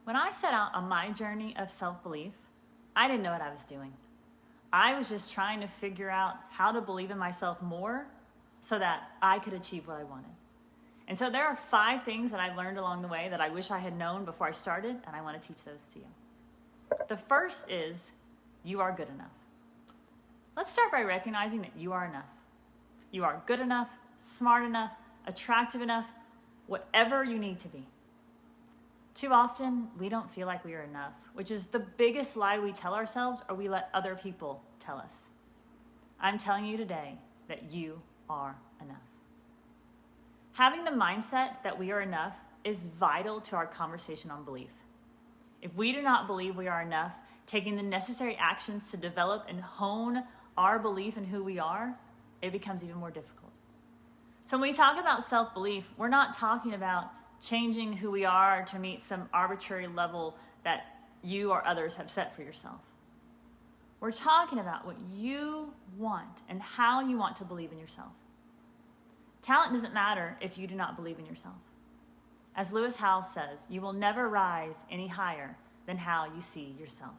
When I set out on my journey of self-belief, I didn't know what I was doing. I was just trying to figure out how to believe in myself more so that I could achieve what I wanted. And so there are 5 things that I learned along the way that I wish I had known before I started, and I want to teach those to you. The first is, you are good enough. Let's start by recognizing that you are enough. You are good enough, smart enough, attractive enough, whatever you need to be. Too often, we don't feel like we are enough, which is the biggest lie we tell ourselves or we let other people tell us. I'm telling you today that you are enough. Having the mindset that we are enough is vital to our conversation on belief. If we do not believe we are enough, taking the necessary actions to develop and hone our belief in who we are, it becomes even more difficult. So when we talk about self-belief, we're not talking about changing who we are to meet some arbitrary level that you or others have set for yourself. We're talking about what you want and how you want to believe in yourself. Talent doesn't matter if you do not believe in yourself. As Lewis Howes says, you will never rise any higher than how you see yourself.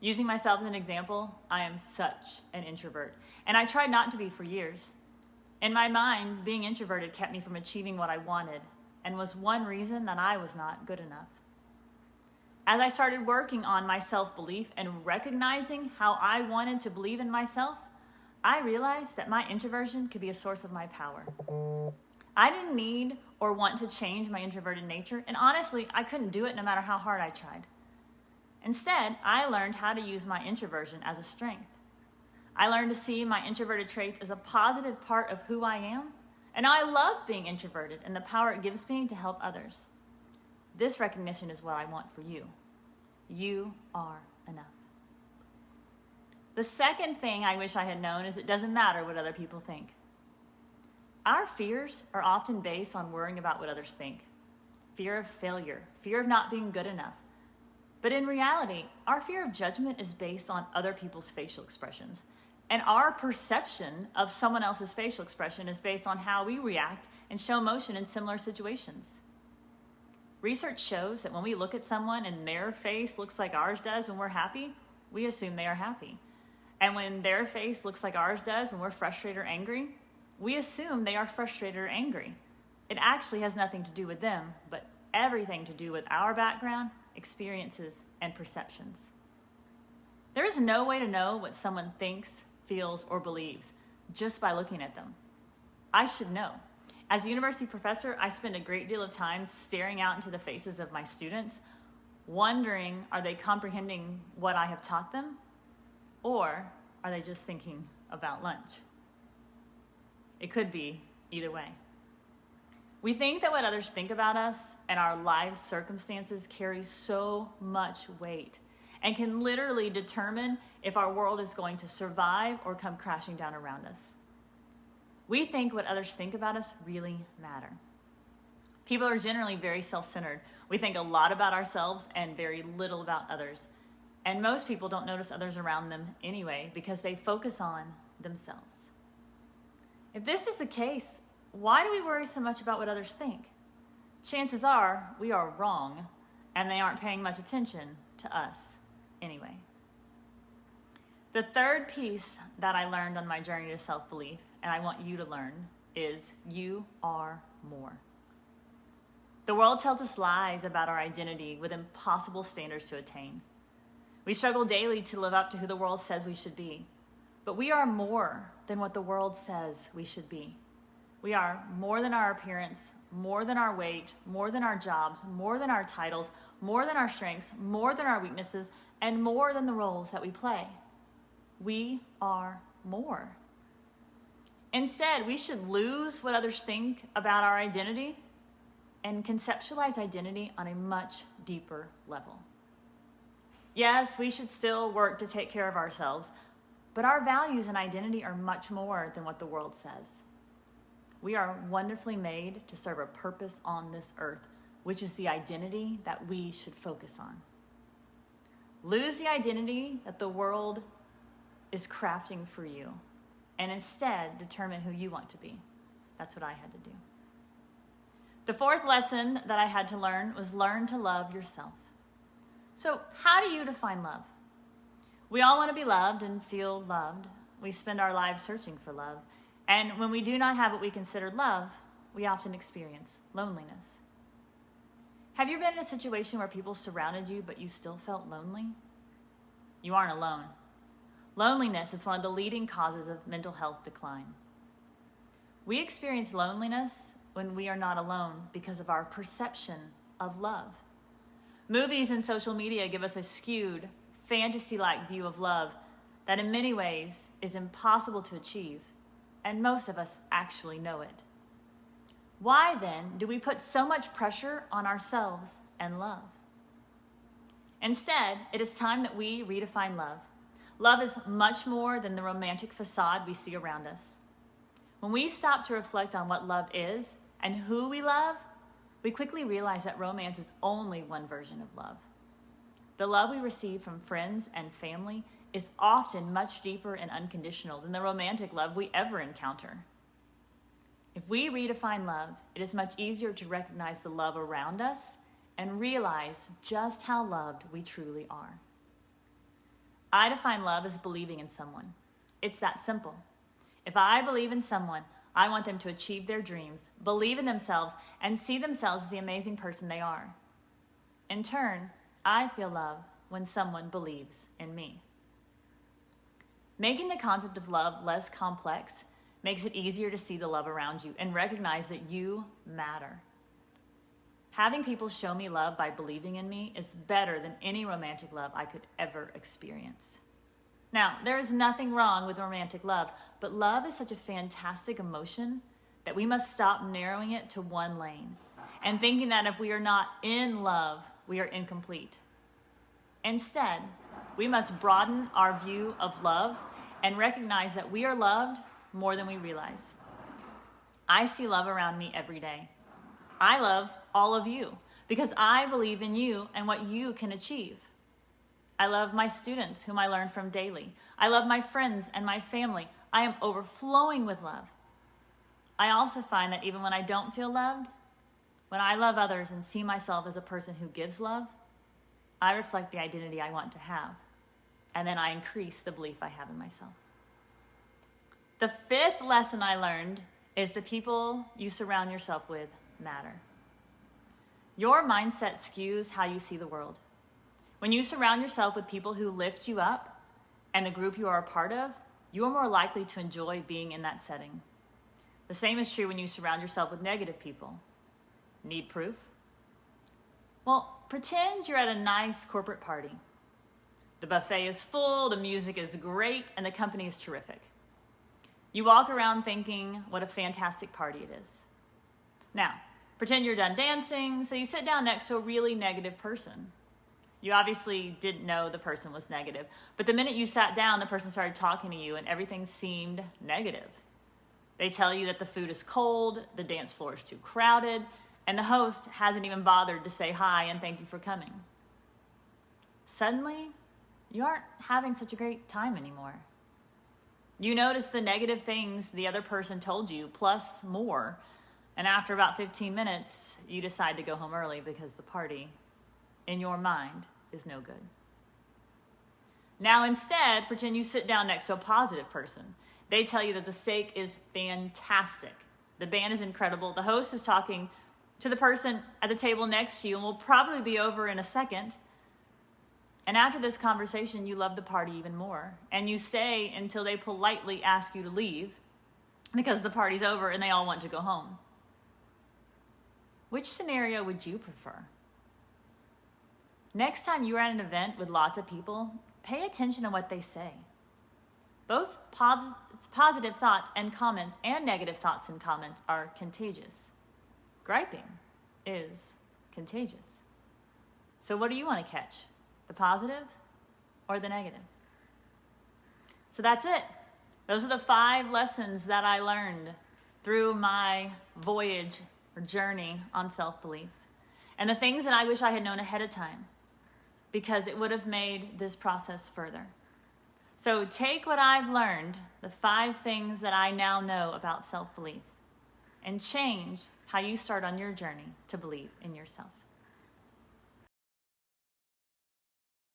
Using myself as an example, I am such an introvert, and I tried not to be for years. In my mind, being introverted kept me from achieving what I wanted and was one reason that I was not good enough. As I started working on my self-belief and recognizing how I wanted to believe in myself, I realized that my introversion could be a source of my power. I didn't need or want to change my introverted nature, and honestly, I couldn't do it no matter how hard I tried. Instead, I learned how to use my introversion as a strength. I learned to see my introverted traits as a positive part of who I am, and I love being introverted and the power it gives me to help others. This recognition is what I want for you. You are enough. The second thing I wish I had known is it doesn't matter what other people think. Our fears are often based on worrying about what others think. Fear of failure, fear of not being good enough. But in reality, our fear of judgment is based on other people's facial expressions. And our perception of someone else's facial expression is based on how we react and show emotion in similar situations. Research shows that when we look at someone and their face looks like ours does when we're happy, we assume they are happy. And when their face looks like ours does when we're frustrated or angry, we assume they are frustrated or angry. It actually has nothing to do with them, but everything to do with our background, experiences, and perceptions. There is no way to know what someone thinks, feels, or believes just by looking at them. I should know. As a university professor, I spend a great deal of time staring out into the faces of my students, wondering, are they comprehending what I have taught them? Or are they just thinking about lunch? It could be either way. We think that what others think about us and our life circumstances carry so much weight and can literally determine if our world is going to survive or come crashing down around us. We think what others think about us really matter. People are generally very self-centered. We think a lot about ourselves and very little about others. And most people don't notice others around them anyway because they focus on themselves. If this is the case, why do we worry so much about what others think? Chances are we are wrong and they aren't paying much attention to us anyway. The third piece that I learned on my journey to self-belief, and I want you to learn, is you are more. The world tells us lies about our identity with impossible standards to attain. We struggle daily to live up to who the world says we should be, but we are more than what the world says we should be. We are more than our appearance, more than our weight, more than our jobs, more than our titles, more than our strengths, more than our weaknesses, and more than the roles that we play. We are more. Instead, we should lose what others think about our identity and conceptualize identity on a much deeper level. Yes, we should still work to take care of ourselves, but our values and identity are much more than what the world says. We are wonderfully made to serve a purpose on this earth, which is the identity that we should focus on. Lose the identity that the world is crafting for you, and instead determine who you want to be. That's what I had to do. The fourth lesson that I had to learn was learn to love yourself. So how do you define love? We all want to be loved and feel loved. We spend our lives searching for love. And when we do not have what we consider love, we often experience loneliness. Have you been in a situation where people surrounded you, but you still felt lonely? You aren't alone. Loneliness is one of the leading causes of mental health decline. We experience loneliness when we are not alone because of our perception of love. Movies and social media give us a skewed, fantasy-like view of love that in many ways is impossible to achieve, and most of us actually know it. Why then do we put so much pressure on ourselves and love? Instead, it is time that we redefine love. Love is much more than the romantic facade we see around us. When we stop to reflect on what love is and who we love, we quickly realize that romance is only one version of love. The love we receive from friends and family is often much deeper and unconditional than the romantic love we ever encounter. If we redefine love, it is much easier to recognize the love around us and realize just how loved we truly are. I define love as believing in someone. It's that simple. If I believe in someone, I want them to achieve their dreams, believe in themselves, and see themselves as the amazing person they are. In turn, I feel love when someone believes in me. Making the concept of love less complex makes it easier to see the love around you and recognize that you matter. Having people show me love by believing in me is better than any romantic love I could ever experience. Now, there is nothing wrong with romantic love, but love is such a fantastic emotion that we must stop narrowing it to one lane and thinking that if we are not in love, we are incomplete. Instead, we must broaden our view of love and recognize that we are loved more than we realize. I see love around me every day. I love all of you because I believe in you and what you can achieve. I love my students whom I learn from daily. I love my friends and my family. I am overflowing with love. I also find that even when I don't feel loved, when I love others and see myself as a person who gives love, I reflect the identity I want to have, and then I increase the belief I have in myself. The fifth lesson I learned is the people you surround yourself with matter. Your mindset skews how you see the world. When you surround yourself with people who lift you up and the group you are a part of, you are more likely to enjoy being in that setting. The same is true when you surround yourself with negative people. Need proof? Well, pretend you're at a nice corporate party. The buffet is full, the music is great, and the company is terrific. You walk around thinking what a fantastic party it is. Now, pretend you're done dancing, so you sit down next to a really negative person. You obviously didn't know the person was negative, but the minute you sat down, the person started talking to you and everything seemed negative. They tell you that the food is cold, the dance floor is too crowded, and the host hasn't even bothered to say hi and thank you for coming. Suddenly, you aren't having such a great time anymore. You notice the negative things the other person told you, plus more, and after about 15 minutes, you decide to go home early because the party, in your mind, is no good. Now instead, pretend you sit down next to a positive person. They tell you that the steak is fantastic. The band is incredible. The host is talking to the person at the table next to you and will probably be over in a second. And after this conversation, you love the party even more. And you stay until they politely ask you to leave because the party's over and they all want to go home. Which scenario would you prefer? Next time you're at an event with lots of people, pay attention to what they say. Both positive thoughts and comments and negative thoughts and comments are contagious. Griping is contagious. So what do you want to catch? The positive or the negative? So that's it. Those are the 5 lessons that I learned through my voyage or journey on self-belief. And the things that I wish I had known ahead of time, because it would have made this process further. So take what I've learned, the 5 things that I now know about self-belief, and change how you start on your journey to believe in yourself.